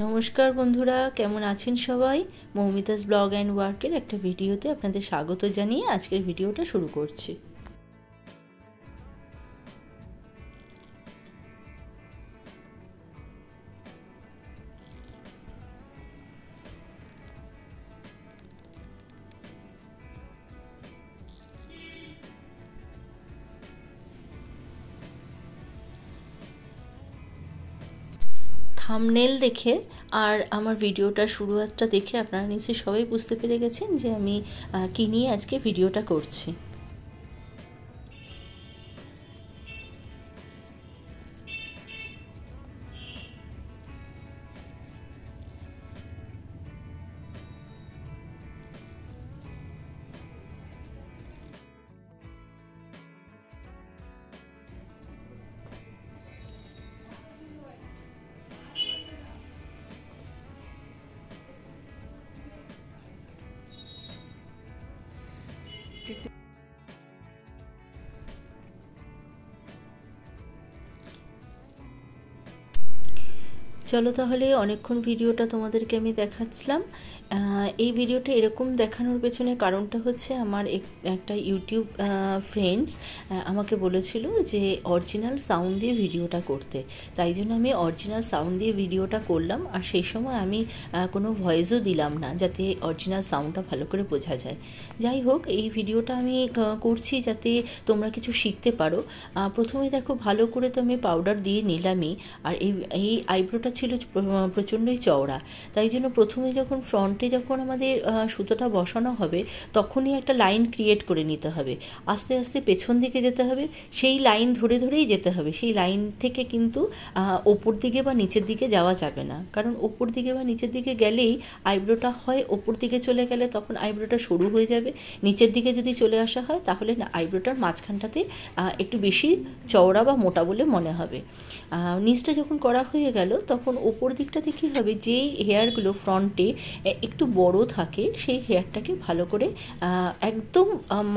নমস্কার বন্ধুরা, কেমন আছেন সবাই? মৌমিতাস ব্লগ অ্যান্ড ওয়ার্কের একটা ভিডিওতে আপনাদের স্বাগত জানিয়ে আজকের ভিডিওটা শুরু করছি। থাম্বনেল দেখে আর আমার ভিডিওটার শুরুয়াতটা দেখে আপনারা নিশ্চয়ই সবাই বুঝতে পেরে গেছেন যে আমি কী নিয়ে আজকে ভিডিওটা করছি। চলো তাহলে, অনেকক্ষণ ভিডিওটা তোমাদেরকে আমি দেখাচ্ছিলাম। এই ভিডিওটা এরকম দেখানোর পেছনে কারণটা হচ্ছে আমার একটা ইউটিউব ফ্রেন্ডস আমাকে বলেছিল যে অরিজিনাল সাউন্ড দিয়ে ভিডিওটা করতে, তাই জন্য আমি অরিজিনাল সাউন্ড দিয়ে ভিডিওটা করলাম। আর সেই সময় আমি কোনো ভয়েসও দিলাম না, যাতে অরিজিনাল সাউন্ডটা ভালো করে বোঝা যায়। যাই হোক, এই ভিডিওটা আমি করছি যাতে তোমরা কিছু শিখতে পারো। প্রথমে দেখো, ভালো করে তো আমি পাউডার দিয়ে নিলামই। আর এই আইব্রোটা ছিল প্রচণ্ডই চওড়া, তাই জন্য প্রথমে যখন ফ্রন্টে যখন আমাদের সুতোটা বসানো হবে তখনই একটা লাইন ক্রিয়েট করে নিতে হবে। আস্তে আস্তে পেছন দিকে যেতে হবে, সেই লাইন ধরে ধরেই যেতে হবে। সেই লাইন থেকে কিন্তু ওপর দিকে বা নিচের দিকে যাওয়া যাবে না, কারণ ওপর দিকে বা নিচের দিকে গেলেই আইব্রোটা হয় ওপর দিকে চলে গেলে তখন আইব্রোটা সরু হয়ে যাবে। নিচের দিকে যদি চলে আসা হয় তাহলে না আইব্রোটার মাঝখানটাতে একটু বেশি চওড়া বা মোটা বলে মনে হবে। নিচটা যখন করা হয়ে গেল তখন ওপর দিকটাতে কী হবে, যেই হেয়ারগুলো ফ্রন্টে একটু বড় থাকে সেই হেয়ারটাকে ভালো করে একদম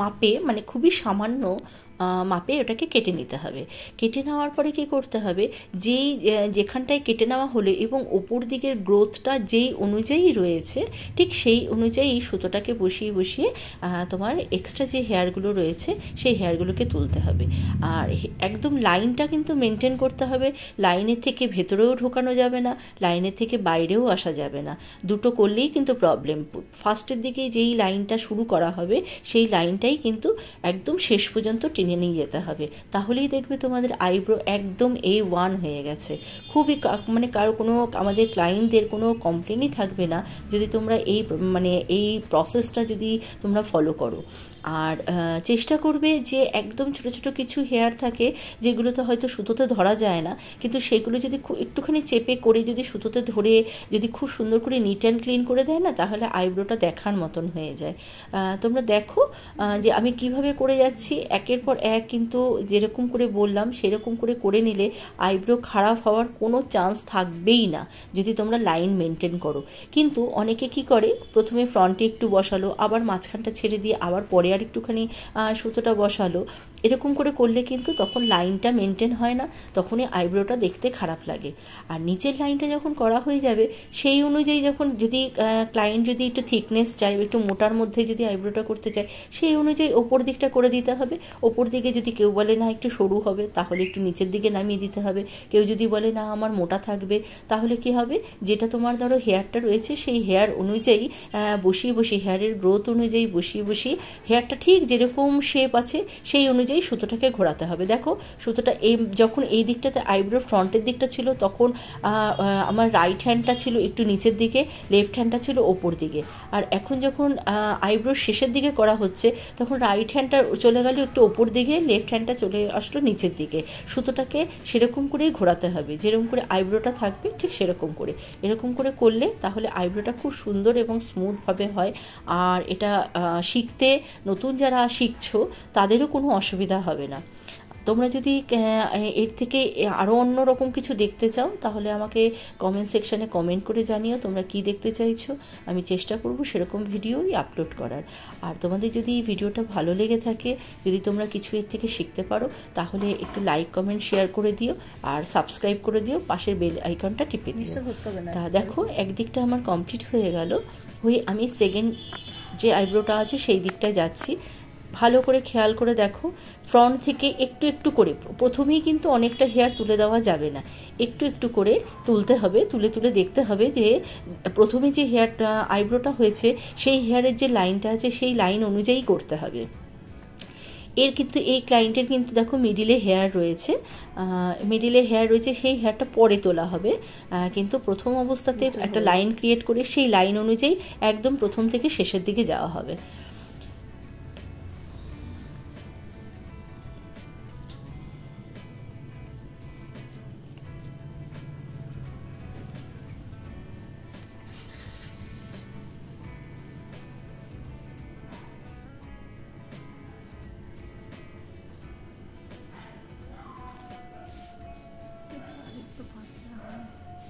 মাপে, মানে খুবই সামান্য মাপে ওটাকে কেটে নিতে হবে। কেটে নেওয়ার পরে কী করতে হবে, যেখানটায় কেটে নেওয়া হলো এবং ওপর দিকের গ্রোথটা যেই অনুযায়ী রয়েছে ঠিক সেই অনুযায়ী সুতোটাকে বসিয়ে বসিয়ে তোমার এক্সট্রা যে হেয়ারগুলো রয়েছে সেই হেয়ারগুলোকে তুলতে হবে। আর একদম লাইনটা কিন্তু মেনটেন করতে হবে। লাইনের থেকে ভেতরেও ঢোকানো যাবে না, লাইনের থেকে বাইরেও আসা যাবে না। দুটো করলেই কিন্তু প্রবলেম। ফার্স্টের দিকে যেই লাইনটা শুরু করা হবে সেই লাইনটাই কিন্তু একদম শেষ পর্যন্ত টেনে নিয়ে যেতে হবে, তাহলেই দেখবে তোমাদের আইব্রো একদম A1 হয়ে গেছে। খুবই মানে কারো কোনো আমাদের ক্লায়েন্টদের কোনো কমপ্লেনই থাকবে না যদি তোমরা এই প্রসেসটা যদি তোমরা ফলো করো। আর চেষ্টা করবে যে একদম ছোটো ছোটো কিছু হেয়ার থাকে যেগুলোতে হয়তো সুতোতে ধরা যায় না, কিন্তু সেগুলো যদি একটুখানি চেপে করে যদি সুতোতে ধরে যদি খুব সুন্দর করে নিট অ্যান্ড ক্লিন করে দেয় না, তাহলে আইব্রোটা দেখার মতন হয়ে যায়। তোমরা দেখো যে আমি কিভাবে করে যাচ্ছি, একের পর এক কিন্তু যেরকম করে বললাম সেরকম করে করে নিলে আইব্রো খারাপ হওয়ার কোনো চান্স থাকবেই না যদি তোমরা লাইন মেনটেন করো। কিন্তু অনেকে কি করে, প্রথমে ফ্রন্টে একটু বসালো, আবার মাঝখানটা ছেড়ে দিয়ে আবার পরে আর একটুখানি সুতোটা বসালো। এরকম করে করলে কিন্তু তখন লাইনটা মেনটেন হয় না, তখনই আইব্রোটা দেখতে খারাপ লাগে। আর নিচের লাইনটা যখন করা হয়ে যাবে সেই অনুযায়ী যখন যদি ক্লায়েন্ট যদি একটু থিকনেস চায়, একটু মোটার মধ্যে যদি আইব্রোটা করতে চায় সেই অনুযায়ী ওপর দিকটা করে দিতে হবে। ওপর দিকে যদি কেউ বলে না একটু সরু হবে তাহলে একটু নিচের দিকে নামিয়ে দিতে হবে। কেউ যদি বলে না আমার মোটা থাকবে, তাহলে কি হবে, যেটা তোমার ধরো হেয়ারটা রয়েছে সেই হেয়ার অনুযায়ী বসিয়ে বসিয়ে, হেয়ারের গ্রোথ অনুযায়ী বসিয়ে বসিয়ে হেয়ারটা ঠিক যেরকম শেপ আছে সেই অনুযায়ী সুতোটাকে ঘোরাতে হবে। দেখো, সুতোটা যখন এই দিকটাতে আইব্রো ফ্রন্টের দিকটা ছিল তখন আমার রাইট হ্যান্ডটা ছিল একটু নিচের দিকে, লেফট হ্যান্ডটা ছিল ওপর দিকে। আর এখন যখন আইব্রোর শেষের দিকে করা হচ্ছে তখন রাইট হ্যান্ডটা চলে গেল একটু ওপর দিকে, লেফট হ্যান্ডটা চলে আসলো নিচের দিকে। সুতোটাকে সেরকম করেই ঘোরাতে হবে, যেরকম করে আইব্রোটা থাকবে ঠিক সেরকম করে। এরকম করে করলে তাহলে আইব্রোটা খুব সুন্দর এবং স্মুথভাবে হয়। আর এটা শিখতে নতুন যারা শিখছো তাদেরও কোনো অসুবিধা হবে না। তোমরা যদি এর থেকে আরও অন্য রকম কিছু দেখতে চাও তাহলে আমাকে কমেন্ট সেকশানে কমেন্ট করে জানিও তোমরা কি দেখতে চাইছো। আমি চেষ্টা করব সেরকম ভিডিওই আপলোড করার। আর তোমাদের যদি এই ভিডিওটা ভালো লেগে থাকে, যদি তোমরা কিছু এর থেকে শিখতে পারো, তাহলে একটু লাইক কমেন্ট শেয়ার করে দিও আর সাবস্ক্রাইব করে দিও, পাশের বেল আইকনটা টিপে দিও। তা দেখো একদিকটা আমার কমপ্লিট হয়ে গেল, হয়ে আমি সেকেন্ড যে আইব্রোটা আছে সেই দিকটায় যাচ্ছি। ভালো করে খেয়াল করে দেখো, ফ্রন্ট থেকে একটু একটু করে, প্রথমেই কিন্তু অনেকটা হেয়ার তুলে দেওয়া যাবে না, একটু একটু করে তুলতে হবে। তুলে তুলে দেখতে হবে যে প্রথমে যে হেয়ারটা আইব্রোটা হয়েছে সেই হেয়ারের যে লাইনটা আছে সেই লাইন অনুযায়ী করতে হবে। এর কিন্তু এই ক্লায়েন্টের কিন্তু দেখো মিডিলে হেয়ার রয়েছে, সেই হেয়ারটা পরে তোলা হবে, কিন্তু প্রথম অবস্থাতে একটা লাইন ক্রিয়েট করে সেই লাইন অনুযায়ী একদম প্রথম থেকে শেষের দিকে যাওয়া হবে।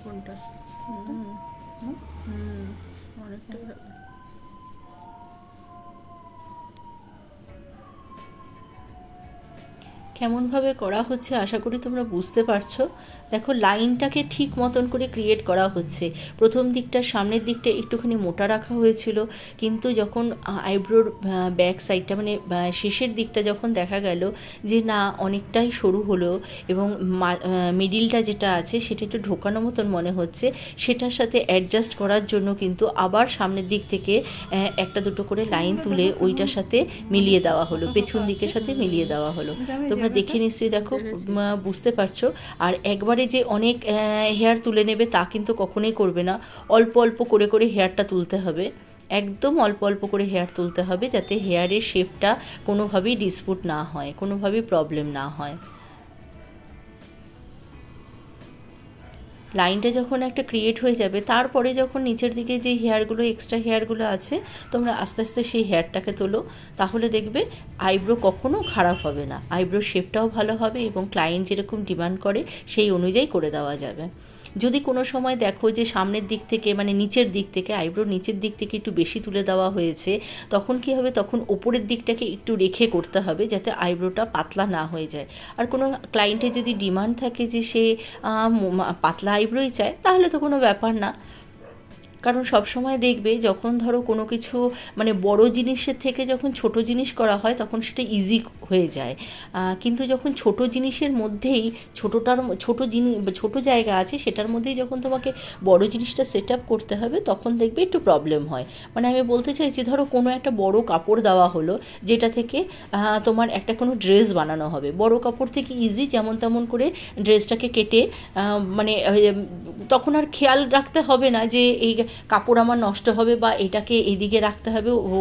কোনটা? অনেকটা কেমনভাবে করা হচ্ছে আশা করি তোমরা বুঝতে পারছো। দেখো লাইনটাকে ঠিক মতন করে ক্রিয়েট করা হচ্ছে। প্রথম দিকটা সামনের দিকটা একটুখানি মোটা রাখা হয়েছিল, কিন্তু যখন আইব্রোর ব্যাক সাইডটা মানে শেষের দিকটা যখন দেখা গেল যে না অনেকটাই সরু হলো এবং মিডিলটা যেটা আছে সেটা একটু ঢোকানো মতন মনে হচ্ছে, সেটার সাথে অ্যাডজাস্ট করার জন্য কিন্তু আবার সামনের দিক থেকে একটা দুটো করে লাইন তুলে ওইটার সাথে মিলিয়ে দেওয়া হলো, পেছন দিকের সাথে মিলিয়ে দেওয়া হলো। তোমরা দেখে নিশ্চয়ই দেখো বুঝতে পারছো। আর একবারে যে অনেক হেয়ার তুলে নেবে তা কিন্তু কখনোই করবে না, অল্প অল্প করে করে হেয়ারটা তুলতে হবে, একদম অল্প অল্প করে হেয়ার তুলতে হবে, যাতে হেয়ারের শেপটা কোনোভাবেই ডিসপুট না হয়, কোনোভাবেই প্রবলেম না হয়। লাইনটা যখন একটা ক্রিয়েট হয়ে যাবে, তারপরে যখন নিচের দিকে যে হেয়ারগুলো এক্সট্রা হেয়ারগুলো আছে তোমরা আস্তে আস্তে সেই হেয়ারটাকে তোলো, তাহলে দেখবে আইব্রো কখনো খারাপ হবে না, আইব্রো শেপটাও ভালো হবে এবং ক্লায়েন্ট যেরকম ডিমান্ড করে সেই অনুযায়ী করে দেওয়া যাবে। যদি কোনো সময় দেখো যে সামনের দিক থেকে মানে নিচের দিক থেকে আইব্রো নিচের দিক থেকে একটু বেশি তুলে দেওয়া হয়েছে, তখন কি হবে, তখন ওপরের দিকটাকে একটু রেখে করতে হবে যাতে আইব্রোটা পাতলা না হয়ে যায়। আর কোনো ক্লায়েন্টের যদি ডিমান্ড থাকে যে সে পাতলা আইব্রোই চায়, তাহলে তো কোনো ব্যাপার না। কারণ সবসময় দেখবে যখন ধরো কোনো কিছু মানে বড় জিনিসের থেকে যখন ছোট জিনিস করা হয় তখন সেটা ইজি হয়ে যায়, কিন্তু যখন ছোট জিনিসের মধ্যেই ছোট জায়গা আছে সেটার মধ্যেই যখন তোমাকে বড় জিনিসটা সেট আপ করতে হবে তখন দেখবে একটু প্রবলেম হয়। মানে আমি বলতে চাইছি ধরো কোনো একটা বড় কাপড় দেওয়া হলো যেটা থেকে তোমার একটা কোনো ড্রেস বানানো হবে, বড় কাপড় থেকে ইজি যেমন তেমন করে ড্রেসটাকে কেটে মানে তখন আর খেয়াল রাখতে হবে না যে এই কাপড় আমার নষ্ট হবে বা এটাকে এদিকে রাখতে হবে, ও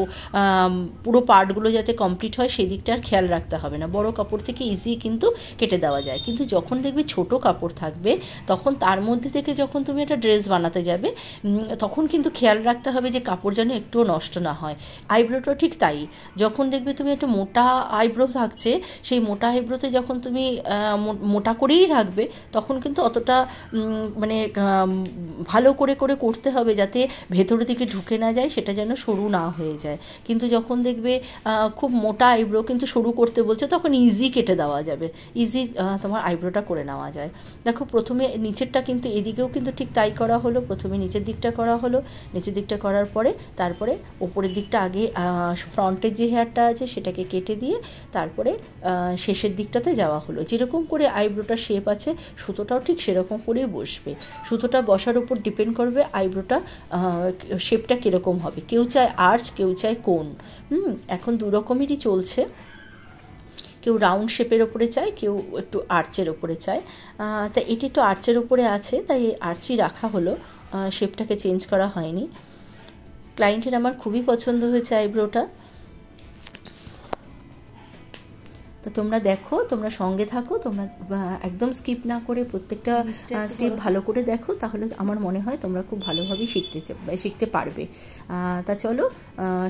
পুরো পার্টগুলো যাতে কমপ্লিট হয় সেই দিকটা আর খেয়াল রাখতে হবে না, বড় কাপড় থেকে ইজি কিন্তু কেটে দেওয়া যায়। কিন্তু যখন দেখবে ছোট কাপড় থাকবে তখন তার মধ্যে থেকে যখন তুমি একটা ড্রেস বানাতে যাবে তখন কিন্তু খেয়াল রাখতে হবে যে কাপড় যেন একটুও নষ্ট না হয়। আইব্রোটা ঠিক তাই, যখন দেখবে তুমি একটা মোটা আইব্রো থাকছে সেই মোটা আইব্রোতে যখন তুমি মোটা করেই রাখবে তখন কিন্তু অতটা মানে ভালো করে করে করতে হবে যাতে ভেতরের দিকে ঢুকে না যায়, সেটা যেন সরু না হয়ে যায়। কিন্তু যখন দেখবে খুব মোটা আইব্রো কিন্তু সরু করতে বলছে তখন ইজি কেটে দেওয়া যাবে, ইজি তোমার আইব্রোটা করে নেওয়া যায়। দেখো প্রথমে নিচেরটা কিন্তু এদিকেও কিন্তু ঠিক তাই করা হলো, প্রথমে নিচের দিকটা করা হলো, নিচের দিকটা করার পরে তারপরে ওপরের দিকটা আগে ফ্রন্টের যে হেয়ারটা আছে সেটাকে কেটে দিয়ে তারপরে শেষের দিকটাতে যাওয়া হলো। যেরকম করে আইব্রোটার শেপ আছে সুতোটাও ঠিক সেরকম করেই বসবে, সুতোটা বসার উপর ডিপেন্ড করবে আইব্রোটা শেপটা কীরকম হবে। কেউ চায় আর্চ, কেউ চায় কোন, এখন দু রকমেরই চলছে, কেউ রাউন্ড শেপের ওপরে চায়, কেউ একটু আর্চের ওপরে চায়। তাই এটি একটু আর্চের ওপরে আছে তাই এই আর্চই রাখা হলো, শেপটাকে চেঞ্জ করা হয়নি। ক্লায়েন্টের আমার খুবই পছন্দ হয়েছে আইব্রোটা। তো তোমরা দেখো, তোমরা সঙ্গে থাকো, তোমরা একদম স্কিপ না করে প্রত্যেকটা স্টেপ ভালো করে দেখো, তাহলে আমার মনে হয় তোমরা খুব ভালোভাবেই শিখতে পারবে। তা চলো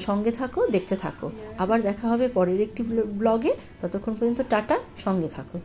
সঙ্গে থাকো, দেখতে থাকো। আবার দেখা হবে পরের একটি ব্লগে। ততক্ষণ পর্যন্ত টাটা, সঙ্গে থাকো।